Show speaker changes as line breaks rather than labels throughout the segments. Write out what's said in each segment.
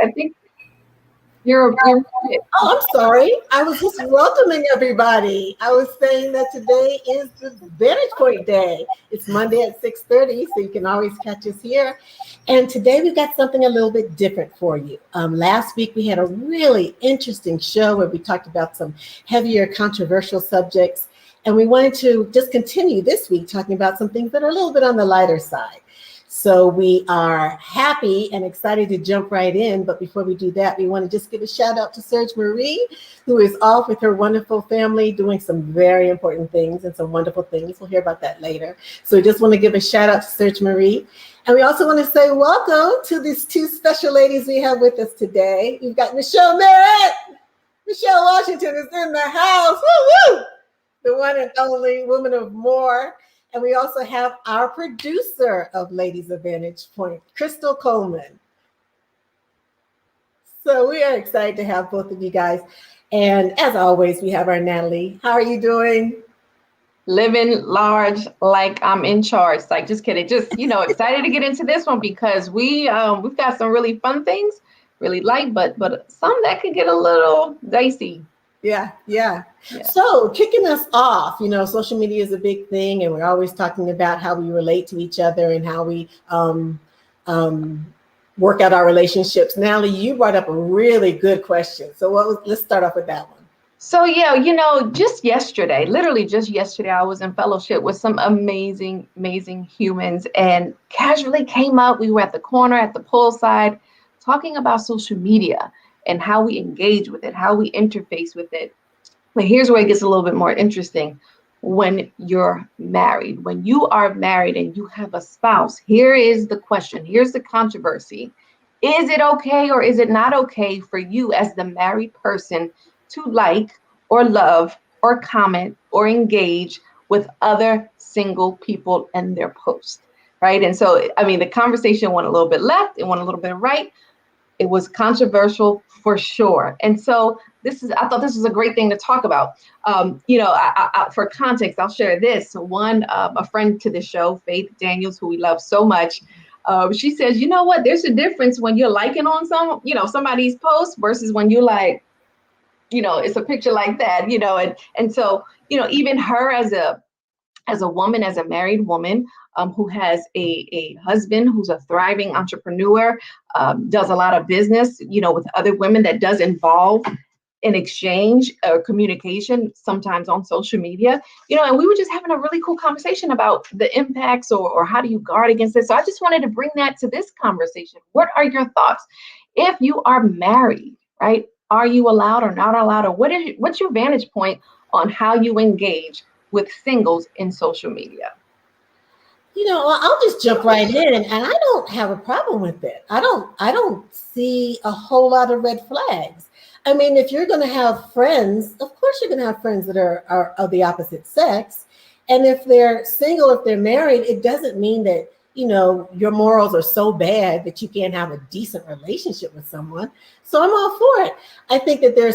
I think you're muted.
Oh, I'm sorry. I was just welcoming everybody. I was saying that today is the Vantage Point Day. It's Monday at 6:30, so you can always catch us here. And today we've got something a little bit different for you. Last week we had a really interesting show where we talked about some heavier, controversial subjects. And we wanted to just continue this week talking about some things that are a little bit on the lighter side. So we are happy and excited to jump right in. But before we do that, we want to just give a shout out to Serge Marie, who is off with her wonderful family doing some very important things and some wonderful things. We'll hear about that later. So we just want to give a shout out to Serge Marie. And we also want to say welcome to these two special ladies we have with us today. We've got Michelle Merritt. Michelle Washington is in the house. Woo woo! The one and only Woman of More. And we also have our producer of Ladies of Vantage Point, Crystal Coleman. So we are excited to have both of you guys. And as always, we have our Natalie. How are you doing?
Living large like I'm in charge. Like, just kidding. Just, excited to get into this one because we've got some really fun things, really light, but some that could get a little dicey.
Yeah. So kicking us off, social media is a big thing, and we're always talking about how we relate to each other and how we work out our relationships. Natalie, you brought up a really good question. So let's start off with that one.
So literally just yesterday, I was in fellowship with some amazing, amazing humans, and casually came up. We were at the corner at the poolside talking about social media and how we engage with it, how we interface with it. But here's where it gets a little bit more interesting. When you're married, when you are married and you have a spouse, here is the question. Here's the controversy. Is it okay or is it not okay for you as the married person to like or love or comment or engage with other single people and their posts, right? And so, the conversation went a little bit left, it went a little bit right. It was controversial for sure. And so I thought this was a great thing to talk about. For context, I'll share this. A friend to the show, Faith Daniels, who we love so much, she says, you know what, there's a difference when you're liking on somebody's post versus when you like, it's a picture like that, and so, even her as a woman, as a married woman, who has a husband who's a thriving entrepreneur, does a lot of business, with other women that does involve an exchange or communication, sometimes on social media, and we were just having a really cool conversation about the impacts or how do you guard against this. So I just wanted to bring that to this conversation. What are your thoughts? If you are married, right? Are you allowed or not allowed? Or what's your vantage point on how you engage with singles in social media?
I'll just jump right in, and I don't have a problem with it. I don't see a whole lot of red flags. If you're going to have friends, of course you're going to have friends that are of the opposite sex. And if they're single, if they're married, it doesn't mean that, your morals are so bad that you can't have a decent relationship with someone. So I'm all for it. I think that there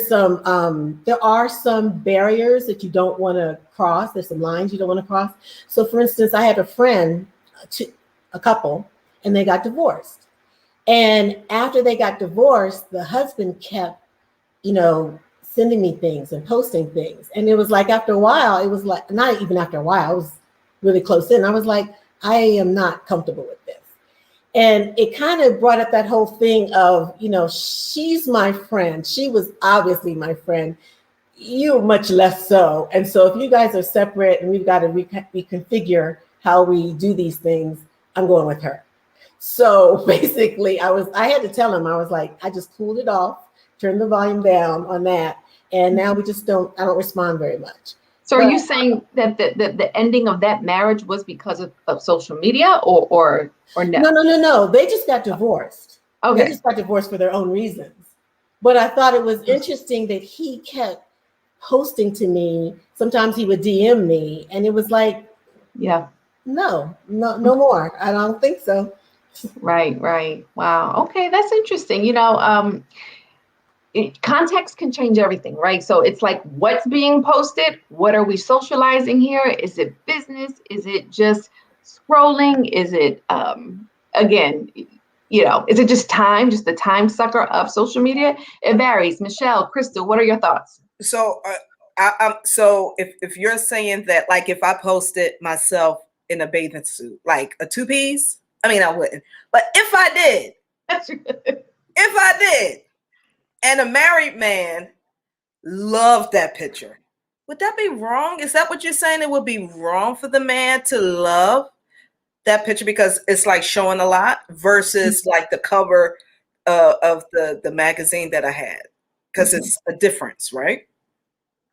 are some barriers that you don't want to cross. There's some lines you don't want to cross. So for instance, I had a couple, and they got divorced. And after they got divorced, the husband kept, sending me things and posting things. And it was like, after a while, it was like, not even after a while, I was really close in. I was like, I am not comfortable with this. And it kind of brought up that whole thing of, she's my friend. She was obviously my friend. You much less so. And so if you guys are separate and we've got to reconfigure how we do these things, I'm going with her. So basically I had to tell him, I was like, I just cooled it off, turned the volume down on that. And now I don't respond very much.
So are you saying that the ending of that marriage was because of social media or no?
No. They just got divorced.
Okay.
They just got divorced for their own reasons. But I thought it was interesting that he kept posting to me. Sometimes he would DM me, and it was like, no more. I don't think so.
Right. Wow. Okay, that's interesting. Context can change everything, right? So it's like, what's being posted? What are we socializing here? Is it business? Is it just scrolling? Is it, again, Is it just time, just the time sucker of social media? It varies. Michelle, Crystal, what are your thoughts?
So, so if you're saying that, like, if I posted myself in a bathing suit, like a two-piece, I mean, I wouldn't. But if I did, and a married man loved that picture, would that be wrong? Is that what you're saying? It would be wrong for the man to love that picture because it's like showing a lot versus like the cover of the magazine that I had, because it's a difference, right?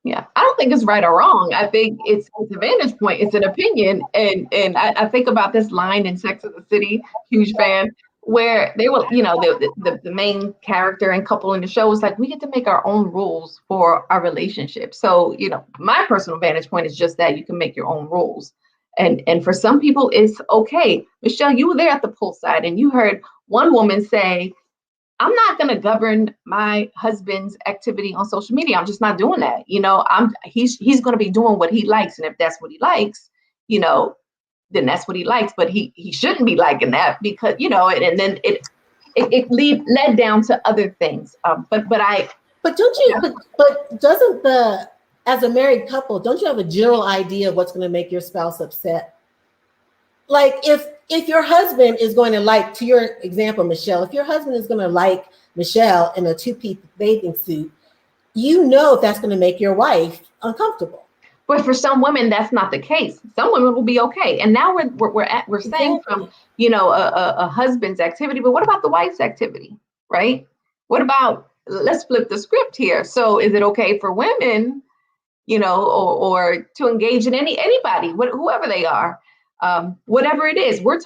Yeah, I don't think it's right or wrong. I think it's a vantage point. It's an opinion, and I think about this line in Sex and the City, huge fan, where they were, the main character and couple in the show was like, we get to make our own rules for our relationship. So, my personal vantage point is just that you can make your own rules, and for some people it's okay. Michelle, you were there at the poolside, and you heard one woman say, I'm not going to govern my husband's activity on social media. I'm just not doing that. He's going to be doing what he likes. And if that's what he likes, then that's what he likes, but he shouldn't be liking that because, and then it led down to other things. But
don't you, but doesn't as a married couple, don't you have a general idea of what's going to make your spouse upset? Like if your husband is going to like, to your example, Michelle, if your husband is going to like Michelle in a two-piece bathing suit, that's going to make your wife uncomfortable.
But for some women, that's not the case. Some women will be okay. And now we're saying from, a husband's activity, but what about the wife's activity, right? What about, let's flip the script here. So is it okay for women, or to engage in anybody, whoever they are? Whatever it is, we're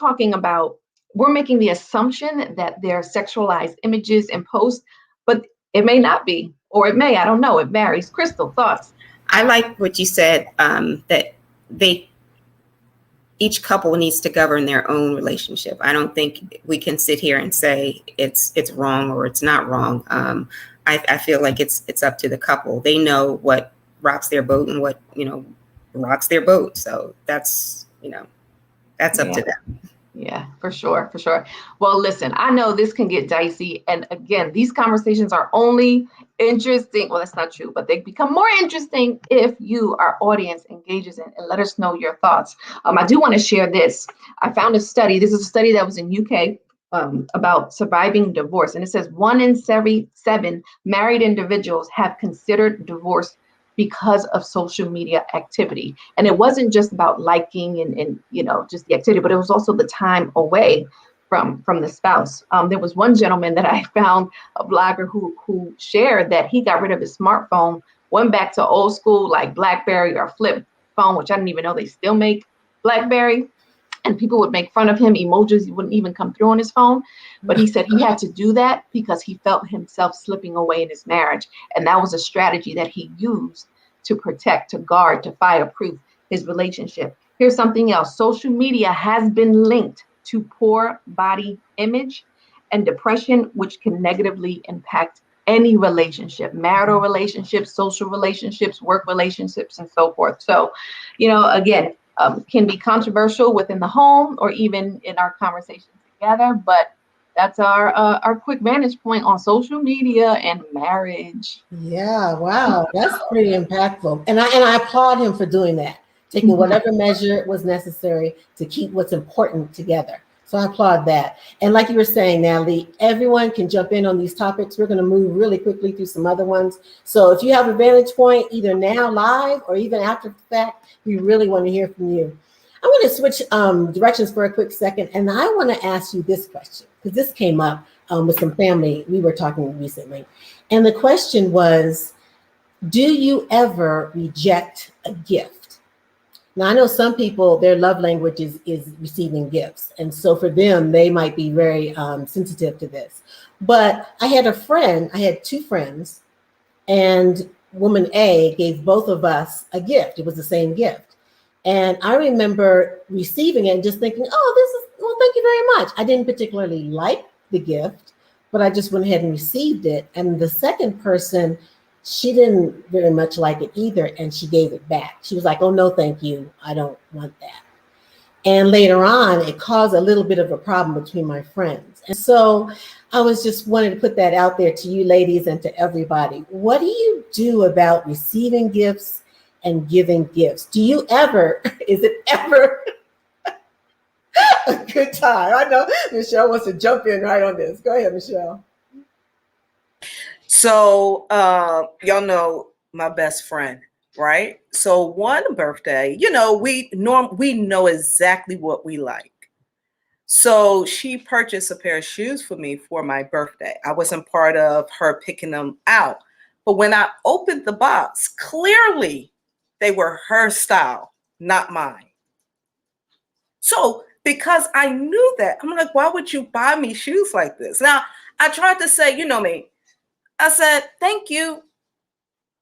making the assumption that they're sexualized images and posts, but it may not be, or it may, I don't know, it varies. Crystal, thoughts?
I like what you said, that each couple needs to govern their own relationship. I don't think we can sit here and say it's wrong or it's not wrong. I feel like it's up to the couple. They know what rocks their boat and what, rocks their boat. So that's up to them.
Yeah, for sure. Well, listen, I know this can get dicey. And again, these conversations are only interesting. Well, that's not true, but they become more interesting if you, our audience, engages in and let us know your thoughts. I do want to share this. I found a study. This is a study that was in UK about surviving divorce. And it says 1 in 7 married individuals have considered divorce because of social media activity. And it wasn't just about liking and just the activity, but it was also the time away from the spouse. There was one gentleman that I found, a blogger who shared that he got rid of his smartphone, went back to old school like BlackBerry or flip phone, which I didn't even know they still make BlackBerry. And people would make fun of him. Emojis wouldn't even come through on his phone. But he said he had to do that because he felt himself slipping away in his marriage. And that was a strategy that he used to protect, to guard, to fireproof his relationship. Here's something else. Social media has been linked to poor body image and depression, which can negatively impact any relationship, marital relationships, social relationships, work relationships, and so forth. So, again, can be controversial within the home or even in our conversations together, but that's our quick vantage point on social media and marriage.
Yeah, wow, that's pretty impactful. And I applaud him for doing that, taking whatever measure was necessary to keep what's important together. So I applaud that. And like you were saying, Natalie, everyone can jump in on these topics. We're going to move really quickly through some other ones. So if you have a vantage point, either now live or even after the fact, we really want to hear from you. I'm going to switch directions for a quick second. And I want to ask you this question, because this came up with some family. We were talking recently. And the question was, do you ever reject a gift? Now, I know some people, their love language is receiving gifts. And so for them, they might be very sensitive to this. But I had two friends, and woman A gave both of us a gift. It was the same gift. And I remember receiving it and just thinking, well, thank you very much. I didn't particularly like the gift, but I just went ahead and received it. And the second person, she didn't very much like it either, and she gave it back. She was like, oh, no, thank you. I don't want that. And later on, it caused a little bit of a problem between my friends. And so I was just wanting to put that out there to you ladies and to everybody. What do you do about receiving gifts and giving gifts? Do you ever, is it ever a good time? I know Michelle wants to jump in right on this. Go ahead, Michelle.
So y'all know my best friend, right? So one birthday, you know, we know exactly what we like. So she purchased a pair of shoes for me for my birthday. I wasn't part of her picking them out. But when I opened the box, clearly they were her style, not mine. So because I knew that, I'm like, why would you buy me shoes like this? Now, I tried to say, you know me, I said, thank you,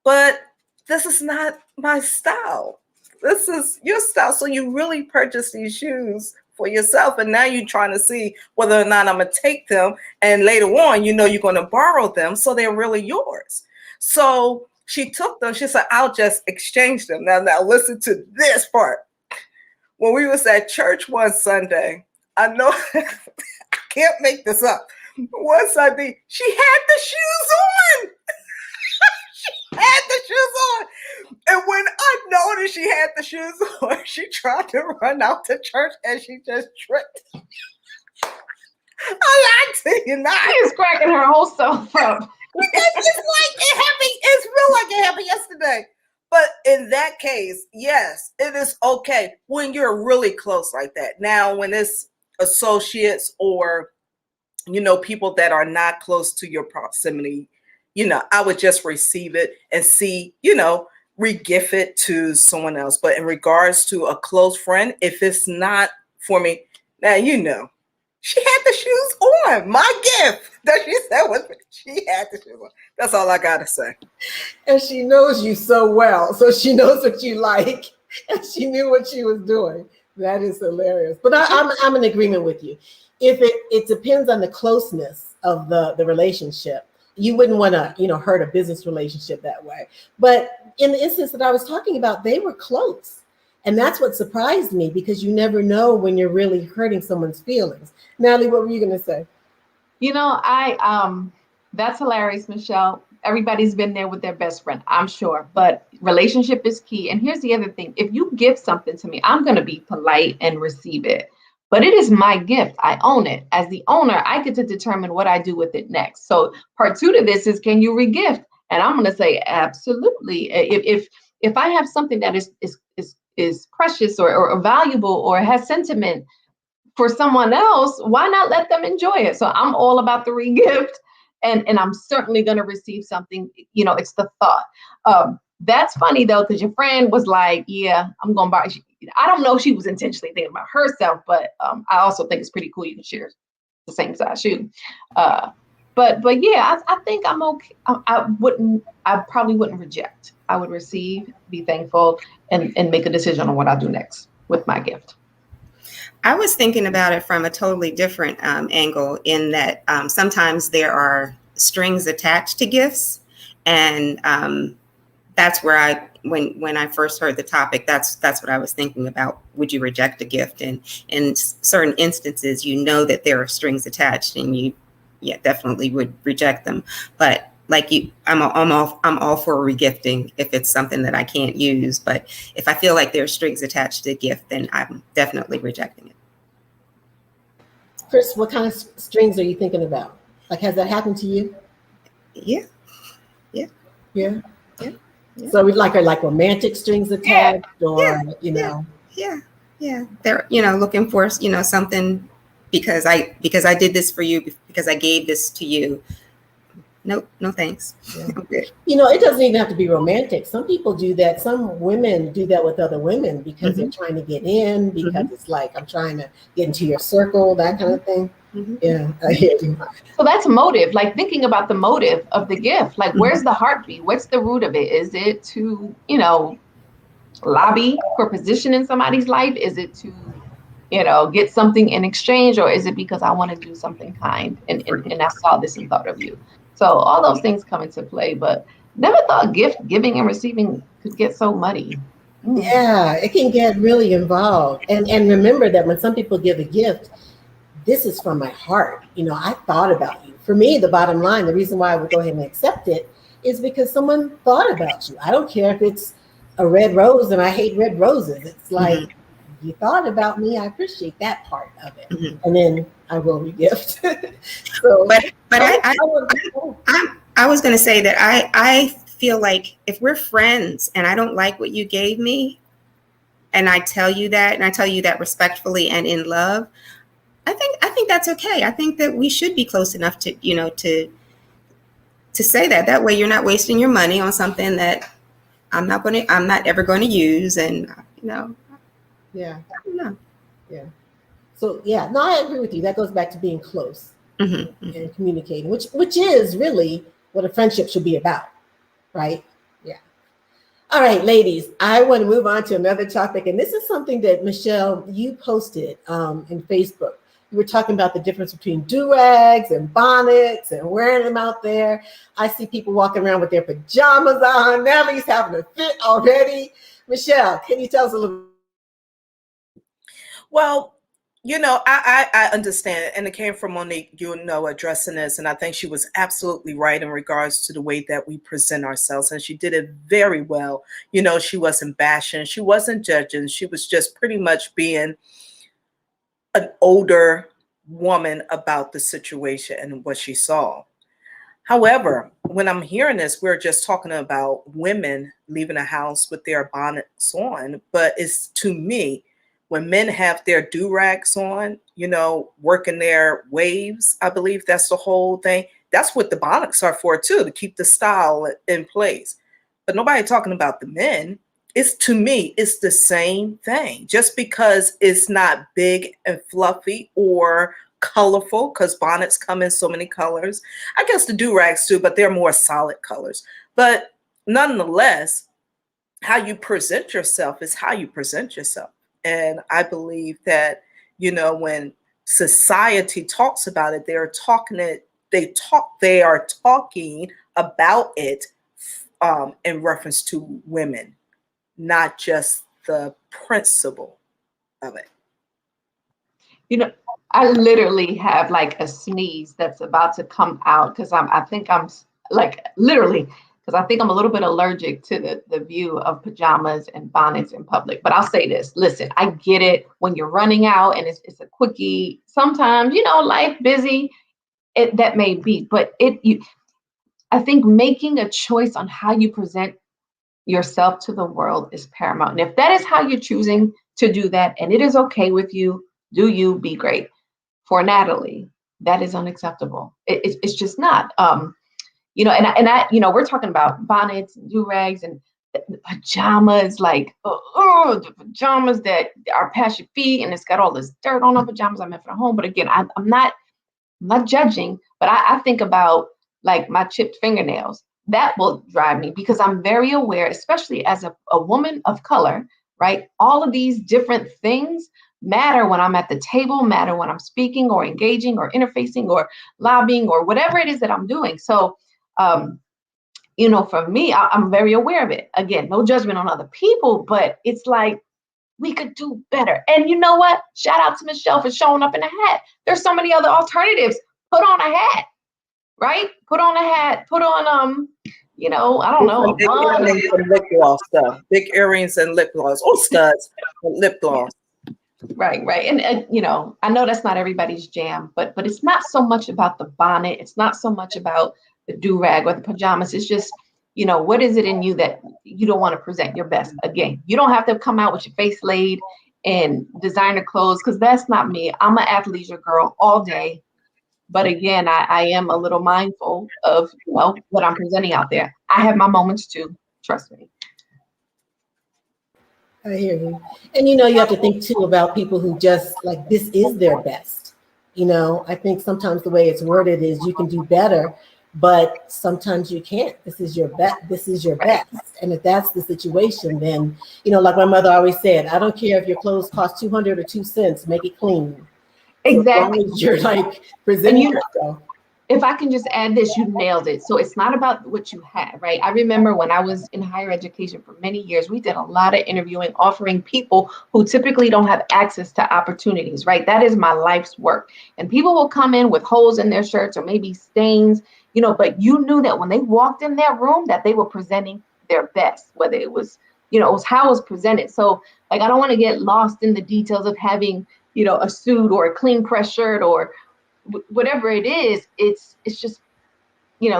but this is not my style. This is your style. So you really purchased these shoes for yourself. And now you're trying to see whether or not I'm going to take them. And later on, you know, you're going to borrow them. So they're really yours. So she took them. She said, I'll just exchange them. Now listen to this part. When we was at church one Sunday, I know I can't make this up. One Sunday, she had the shoes on. She had the shoes on. And when I noticed she had the shoes on, she tried to run out to church and she just tripped. I tell you not.
She is cracking her whole self up.
It's just like it happened. It's real like it happened yesterday. But in that case, yes, it is okay when you're really close like that. Now, when it's associates or, you know, people that are not close to your proximity, you know, I would just receive it and see, you know, re-gift it to someone else. But in regards to a close friend, if it's not for me, now, you know, she had the shoes on. My gift that she said was she had the shoes on. That's all I got to say.
And she knows you so well. So she knows what you like. And she knew what she was doing. That is hilarious. But I'm in agreement with you. If it depends on the closeness of the relationship. You wouldn't want to, you know, hurt a business relationship that way. But in the instance that I was talking about, they were close. And that's what surprised me, because you never know when you're really hurting someone's feelings. Natalie, what were you going to say?
You know, that's hilarious, Michelle. Everybody's been there with their best friend, I'm sure, but relationship is key. And here's the other thing. If you give something to me, I'm going to be polite and receive it. But it is my gift. I own it. As the owner, I get to determine what I do with it next. So part two to this is, can you regift? And I'm going to say absolutely. If I have something that is precious or valuable or has sentiment for someone else, why not let them enjoy it? So I'm all about the regift, and I'm certainly going to receive something. You know, it's the thought. That's funny though, because your friend was like, yeah, I'm going to buy. I don't know if she was intentionally thinking about herself, but I also think it's pretty cool you can share the same size shoe. But yeah, I think I'm okay. I probably wouldn't reject. I would receive, be thankful, and make a decision on what I'll do next with my gift.
I was thinking about it from a totally different angle, in that sometimes there are strings attached to gifts. And that's where when I first heard the topic, that's what I was thinking about. Would you reject a gift? And in certain instances, you know that there are strings attached, and you definitely would reject them. But like you, I'm all for regifting if it's something that I can't use. But if I feel like there are strings attached to the gift, then I'm definitely rejecting it.
Chris, what kind of strings are you thinking about? Like, has that happened to you?
Yeah.
So we'd like romantic strings attached, or you know.
Yeah. They're, you know, looking for, you know, something because I did this for you, because I gave this to you. Nope, no thanks.
Yeah.
Okay.
You know, it doesn't even have to be romantic. Some people do that. Some women do that with other women because they're trying to get in, because it's like, I'm trying to get into your circle, that kind of thing. Yeah, I hear you.
So that's motive, like thinking about the motive of the gift. Like, where's the heartbeat? What's the root of it? Is it to, you know, lobby for position in somebody's life? Is it to, you know, get something in exchange? Or is it because I want to do something kind and I saw this and thought of you? So all those things come into play, but never thought gift giving and receiving could get so muddy.
Yeah, it can get really involved. And remember that when some people give a gift, this is from my heart. You know, I thought about you. For me, the bottom line, the reason why I would go ahead and accept it is because someone thought about you. I don't care if it's a red rose and I hate red roses. It's like, you thought about me. I appreciate that part of it. And then I will regift. So,
but I was going to say that I feel like if we're friends and I don't like what you gave me, and I tell you that, and I tell you that respectfully and in love, I think that's okay. I think that we should be close enough to, you know, to say that. That way you're not wasting your money on something that I'm not ever going to use. And, you know,
yeah.
No.
Yeah. So yeah, no, I agree with you. That goes back to being close and communicating, which is really what a friendship should be about, right? Yeah. All right, ladies, I want to move on to another topic, and this is something that Michelle, you posted in Facebook. You were talking about the difference between do-rags and bonnets and wearing them out there. I see people walking around with their pajamas on. Natalie's having a fit already. Michelle, can you tell us a little?
Well, you know, I understand, and it came from Monique, you know, addressing this, and I think she was absolutely right in regards to the way that we present ourselves, and she did it very well. You know, she wasn't bashing, she wasn't judging, she was just pretty much being an older woman about the situation and what she saw. However, when I'm hearing this, we're just talking about women leaving a house with their bonnets on, but it's, to me, when men have their do-rags on, you know, working their waves, I believe that's the whole thing. That's what the bonnets are for too, to keep the style in place. But nobody talking about the men. It's, to me, it's the same thing. Just because it's not big and fluffy or colorful, because bonnets come in so many colors. I guess the do-rags too, but they're more solid colors. But nonetheless, how you present yourself is how you present yourself. And I believe that, you know, when society talks about it, they are talking about it in reference to women, not just the principle of it.
You know, I literally have like a sneeze that's about to come out because I think I'm like literally, because I think I'm a little bit allergic to the view of pajamas and bonnets in public. But I'll say this, listen, I get it when you're running out and it's a quickie. Sometimes, you know, life busy, that may be, but I think making a choice on how you present yourself to the world is paramount. And if that is how you're choosing to do that, and it is okay with you, do you be great. For Natalie, that is unacceptable. It's just not. You know, and I, you know, we're talking about bonnets and do-rags and the pajamas, like, the pajamas that are past your feet and it's got all this dirt on the pajamas I meant for the home. But again, I'm not judging, but I think about like my chipped fingernails. That will drive me because I'm very aware, especially as a woman of color, right? All of these different things matter when I'm at the table, matter when I'm speaking or engaging or interfacing or lobbying or whatever it is that I'm doing. So, you know, for me, I'm very aware of it. Again, no judgment on other people, but it's like, we could do better. And you know what? Shout out to Michelle for showing up in a hat. There's so many other alternatives. Put on a hat, right? Put on a hat, put on, you know, I don't know.
Big earrings and lip gloss stuff. Big earrings and lip gloss, or studs, and lip gloss.
Right. And you know, I know that's not everybody's jam, but it's not so much about the bonnet. It's not so much about the do-rag or the pajamas. It's just, you know, what is it in you that you don't want to present your best? Again, you don't have to come out with your face laid and designer clothes, because that's not me. I'm an athleisure girl all day. But again, I am a little mindful of, you know, what I'm presenting out there. I have my moments too, trust me.
I hear you. And, you know, you have to think too about people who just like, this is their best. You know, I think sometimes the way it's worded is you can do better, but sometimes you can't. This is your best. This is your best. And if that's the situation, then, you know, like my mother always said, I don't care if your clothes cost 200 or 2 cents, make it clean.
Exactly.
So as long as you're like presenting yourself.
if I can just add this, you nailed it. So it's not about what you had, right? I remember when I was in higher education for many years, we did a lot of interviewing, offering people who typically don't have access to opportunities, right? That is my life's work. And people will come in with holes in their shirts or maybe stains, but you knew that when they walked in that room that they were presenting their best, whether it was, it was how it was presented. So like, I don't want to get lost in the details of having, a suit or a clean press shirt or whatever it is. It's just,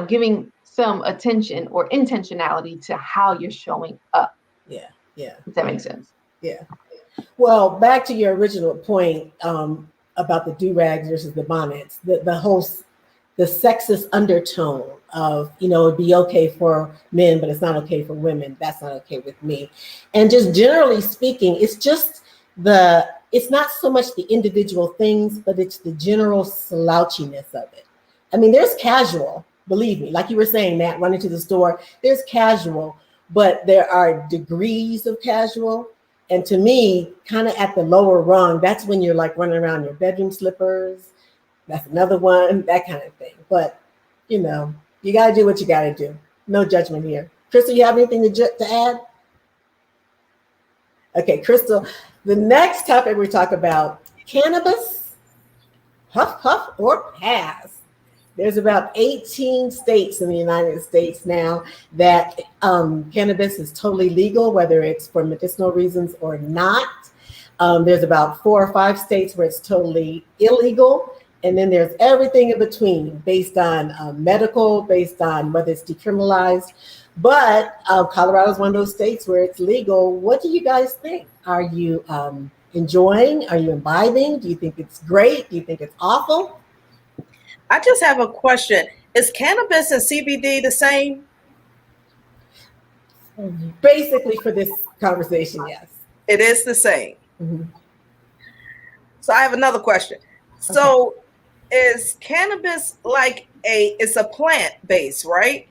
giving some attention or intentionality to how you're showing up.
Yeah.
Does that make sense?
Yeah. Well, back to your original point about the do-rags versus the bonnets, the sexist undertone of, it'd be okay for men, but it's not okay for women. That's not okay with me. And just generally speaking, it's not so much the individual things, but it's the general slouchiness of it. I mean, there's casual, believe me, like you were saying, Matt, running to the store, there's casual, but there are degrees of casual. And to me, kind of at the lower rung, that's when you're like running around in your bedroom slippers. That's another one, that kind of thing. But, you got to do what you got to do. No judgment here. Crystal, you have anything to add? Okay, Crystal, the next topic we talk about, cannabis, huff, puff, or pass. There's about 18 states in the United States now that cannabis is totally legal, whether it's for medicinal reasons or not. There's about 4 or 5 states where it's totally illegal. And then there's everything in between based on medical, based on whether it's decriminalized. But Colorado is one of those states where it's legal. What do you guys think? Are you enjoying? Are you imbibing? Do you think it's great? Do you think it's awful?
I just have a question. Is cannabis and CBD the same?
Basically, for this conversation, yes.
It is the same.
Mm-hmm.
So I have another question. So is cannabis like it's a plant base, right?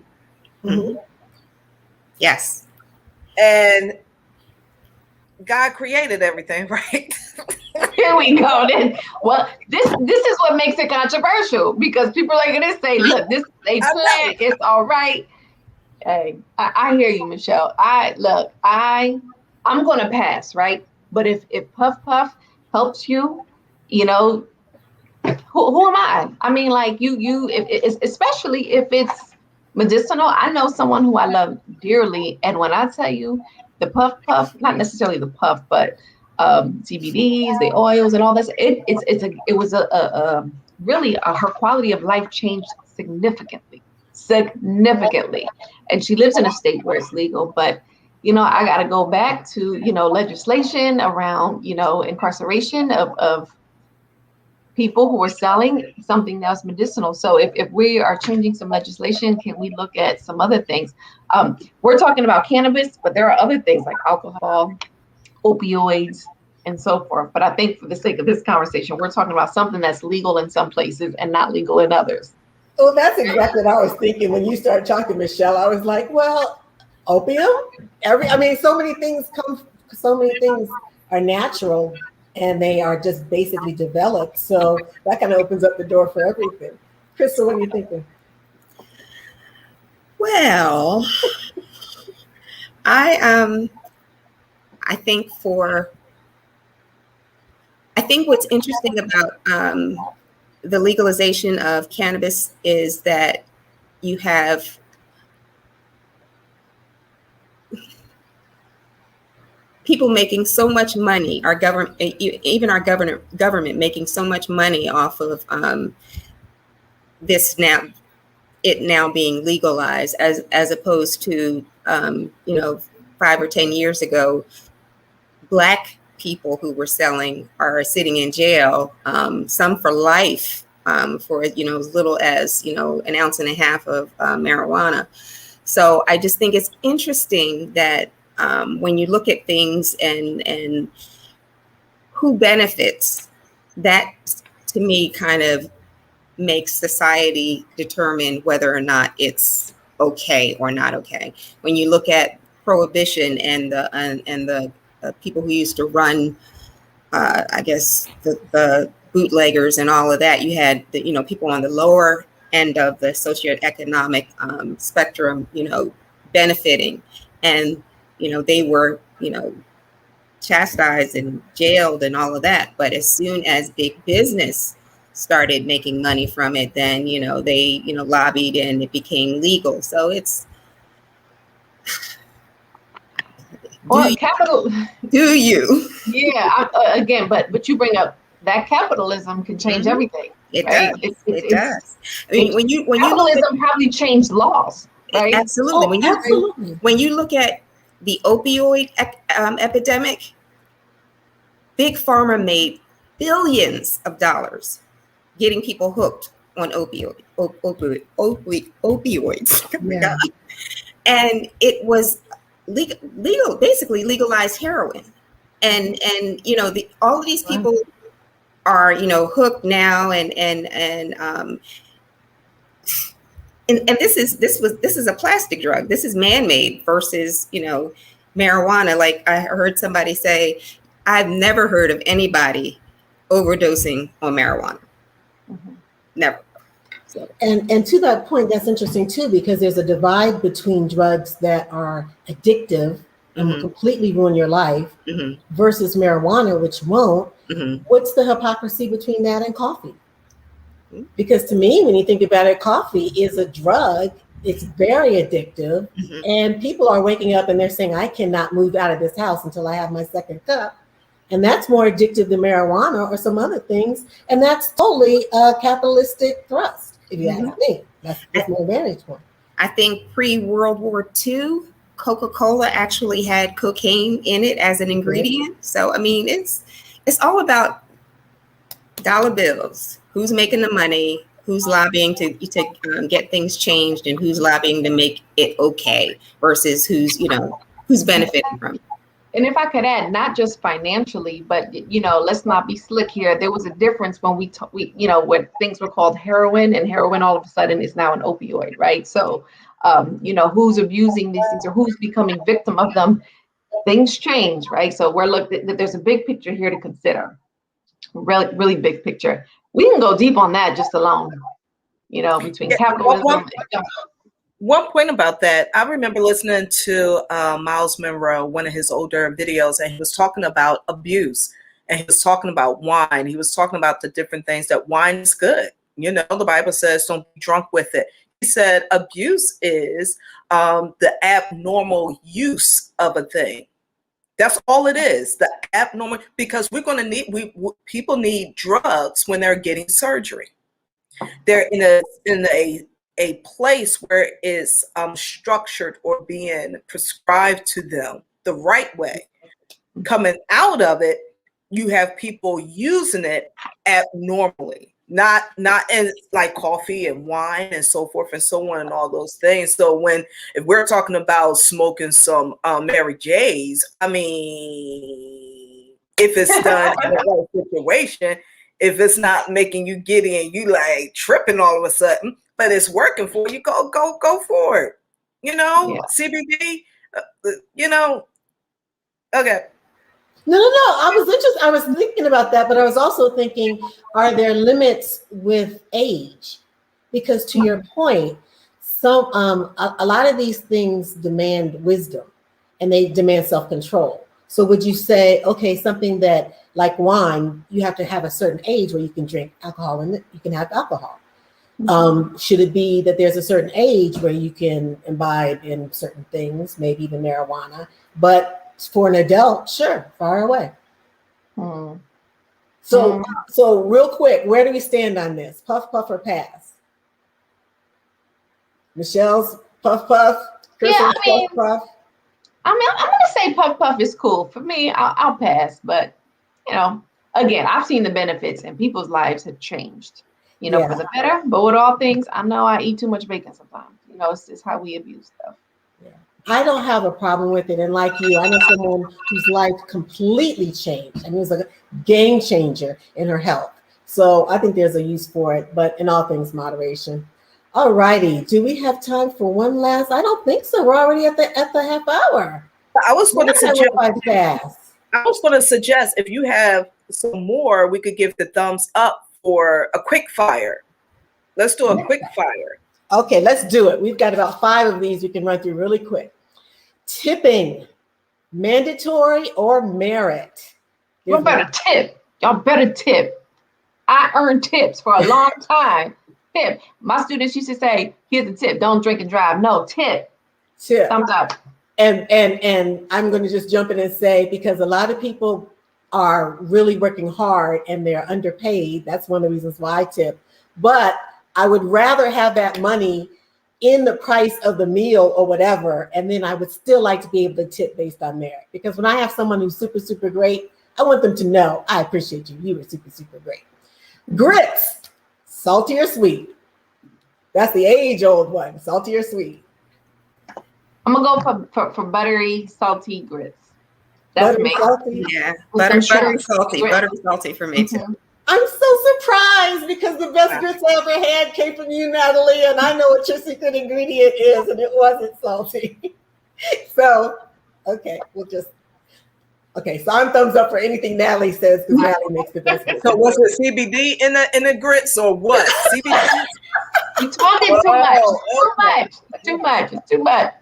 Mm-hmm.
Yes.
And God created everything, right?
Here we go. Then, well, this is what makes it controversial because people are going to say, "Look, this is a plant. It's all right." Hey, I hear you, Michelle. I'm going to pass, right? But if Puff Puff helps you, who am I? I mean, like especially if it's medicinal. I know someone who I love dearly, and when I tell you the Puff Puff, not necessarily the puff, but CBDs, the oils, and all this, it was really her quality of life changed significantly, and she lives in a state where it's legal, but. I got to go back to, legislation around, incarceration of people who are selling something that's medicinal. So if we are changing some legislation, can we look at some other things? We're talking about cannabis, but there are other things like alcohol, opioids, and so forth. But I think for the sake of this conversation, we're talking about something that's legal in some places and not legal in others.
Well, that's exactly what I was thinking when you started talking, Michelle. I was like, well, opium, so many things are natural and they are just basically developed. So that kind of opens up the door for everything. Crystal, what are you thinking?
Well, I think what's interesting about the legalization of cannabis is that you have people making so much money, our government, even our government making so much money off of this now being legalized, as opposed to 5 or 10 years ago, Black people who were selling are sitting in jail, some for life, for as little as an ounce and a half of marijuana. So I just think it's interesting that when you look at things and who benefits, that to me kind of makes society determine whether or not it's okay or not okay. When you look at prohibition and the people who used to run, I guess the bootleggers and all of that, you had the people on the lower end of the socioeconomic spectrum, benefiting. And, they were, chastised and jailed and all of that. But as soon as big business started making money from it, then, they, lobbied and it became legal. So it's,
capital.
Do you?
Yeah, again, but you bring up that capitalism can change everything.
It
right?
does. It does. I mean, when you
capitalism probably changed laws, right?
Absolutely. When you look at the opioid epidemic, Big Pharma made billions of dollars getting people hooked on opioids.
Yeah.
And it was legal, basically legalized heroin. And all of these people are, hooked now, and this is a plastic drug. This is man-made versus, marijuana. Like I heard somebody say, I've never heard of anybody overdosing on marijuana. Never. So.
And to that point, that's interesting too, because there's a divide between drugs that are addictive and will completely ruin your life versus marijuana, which won't. What's the hypocrisy between that and coffee? Because to me, when you think about it, coffee is a drug. It's very addictive. And people are waking up and they're saying, I cannot move out of this house until I have my second cup. And that's more addictive than marijuana or some other things. And that's totally a capitalistic thrust, if you ask me. That's my vantage point.
I think pre-World War II, Coca-Cola actually had cocaine in it as an ingredient. So, I mean, it's all about dollar bills. Who's making the money? Who's lobbying to get things changed, and who's lobbying to make it okay versus who's benefiting from it.
And if I could add, not just financially, but, let's not be slick here. There was a difference when when things were called heroin, and heroin all of a sudden is now an opioid, right? So, who's abusing these things or who's becoming victim of them, things change, right? So there's a big picture here to consider. Really, really big picture. We can go deep on that just alone, between capitalism.
One point about that, I remember listening to Miles Monroe, one of his older videos, and he was talking about abuse, and he was talking about wine. He was talking about the different things that wine is good. The Bible says don't be drunk with it. He said abuse is the abnormal use of a thing. That's all it is, the abnormal, because we're going to people need drugs when they're getting surgery. They're in a place where it's structured or being prescribed to them the right way. Coming out of it, you have people using it abnormally, not in like coffee and wine and so forth and so on and all those things. So if we're talking about smoking some Mary J's, I mean, if it's done in the right situation, if it's not making you giddy and you like tripping all of a sudden, but it's working for you, go for it. CBD, okay.
No. I was thinking about that, but I was also thinking, are there limits with age? Because to your point, a lot of these things demand wisdom and they demand self-control. So would you say, okay, something that like wine, you have to have a certain age where you can drink alcohol and you can have alcohol? Should it be that there's a certain age where you can imbibe in certain things, maybe even marijuana, but for an adult, sure, far away. So real quick, where do we stand on this? Puff, puff, or pass? Michelle's puff, puff. Crystal's puff, puff.
I'm gonna say puff, puff is cool for me. I'll pass, but again, I've seen the benefits and people's lives have changed. For the better. But with all things, I know I eat too much bacon sometimes. It's how we abuse stuff.
I don't have a problem with it. And like you, I know someone whose life completely changed. And it was a game changer in her health. So I think there's a use for it, but in all things, moderation. All righty. Do we have time for one last? I don't think so. We're already at the half hour.
I was going to suggest if you have some more, we could give the thumbs up for a quick fire. Let's do a quick fire.
Okay, let's do it. We've got about 5 of these we can run through really quick. Tipping, mandatory or merit?
Y'all better tip. Y'all better tip. I earned tips for a long time. Tip. My students used to say, here's a tip. Don't drink and drive. No, tip.
Tip.
Thumbs up.
And I'm going to just jump in and say, because a lot of people are really working hard and they're underpaid. That's one of the reasons why I tip. But I would rather have that money in the price of the meal or whatever. And then I would still like to be able to tip based on merit. Because when I have someone who's super, super great, I want them to know, I appreciate you. You were super, super great. Grits, salty or sweet? That's the age-old one, salty or sweet?
I'm gonna go for buttery, salty grits. That's
Buttery,
me.
salty?
Yeah,
With
buttery
some
salty,
shrimp.
buttery salty for me too.
Mhm.
I'm so surprised because the best grits I ever had came from you, Natalie, and I know what your secret ingredient is, and it wasn't salty. So, okay, so I'm thumbs up for anything Natalie says because Natalie makes the best grits.
So was it CBD in the grits or what? CBD?
You talking too much.
Oh,
Too much. It's too much.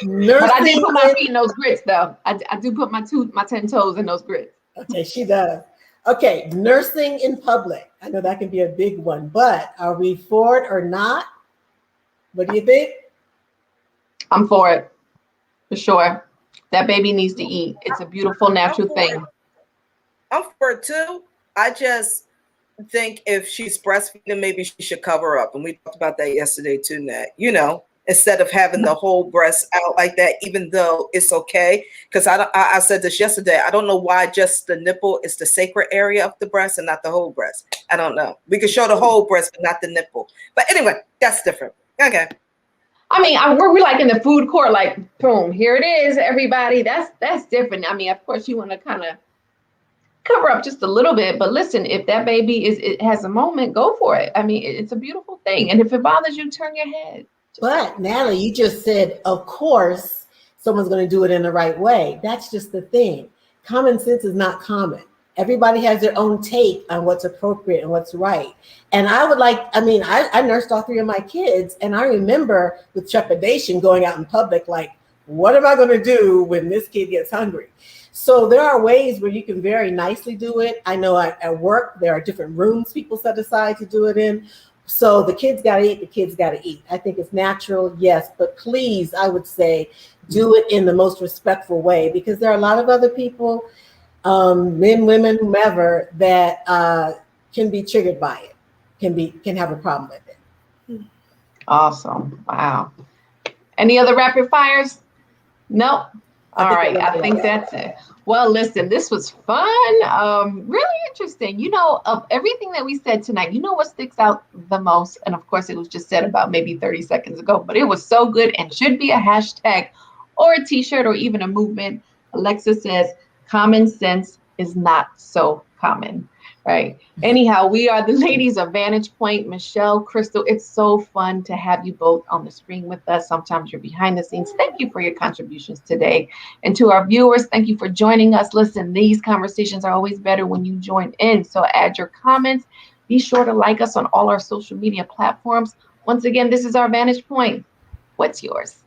Nursing
But I did put my
in-
feet in those grits, though. I do put my 10 toes in those grits.
Okay, she does. Okay, nursing in public. I know that can be a big one, but are we for it or not? What do you think?
I'm for it, for sure. That baby needs to eat. It's a beautiful, natural thing.
I'm for it too. I just think if she's breastfeeding, maybe she should cover up. And we talked about that yesterday too, Nat. You know, instead of having the whole breast out like that, even though it's okay. Because I said this yesterday. I don't know why just the nipple is the sacred area of the breast and not the whole breast. I don't know. We could show the whole breast, but not the nipple. But anyway, that's different. Okay.
I mean, we're like in the food court, like, boom, here it is, everybody. That's different. I mean, of course, you want to kind of cover up just a little bit, but listen, if that baby it has a moment, go for it. I mean, it's a beautiful thing. And if it bothers you, turn your head.
But Natalie, you just said, of course, someone's going to do it in the right way. That's just the thing. Common sense is not common. Everybody has their own take on what's appropriate and what's right. And I nursed all 3 of my kids, and I remember with trepidation going out in public, like, what am I going to do when this kid gets hungry? So there are ways where you can very nicely do it. I know at work, there are different rooms people set aside to do it in. So the kids got to eat, the kids got to eat. I think it's natural, yes, but please, I would say, do it in the most respectful way, because there are a lot of other people, men, women, whomever, that can be triggered by it, can have a problem with it.
Awesome. Wow. Any other rapid fires? Nope. All right. I think that's it. Well, listen, this was fun. Really interesting. You know, of everything that we said tonight, you know what sticks out the most? And of course, it was just said about maybe 30 seconds ago, but it was so good and should be a hashtag or a t-shirt or even a movement. Alexa says, common sense is not so common. Right. Anyhow, we are the ladies of Vantage Point. Michelle, Crystal, it's so fun to have you both on the screen with us. Sometimes you're behind the scenes. Thank you for your contributions today. And to our viewers, thank you for joining us. Listen, these conversations are always better when you join in. So add your comments. Be sure to like us on all our social media platforms. Once again, this is our Vantage Point. What's yours?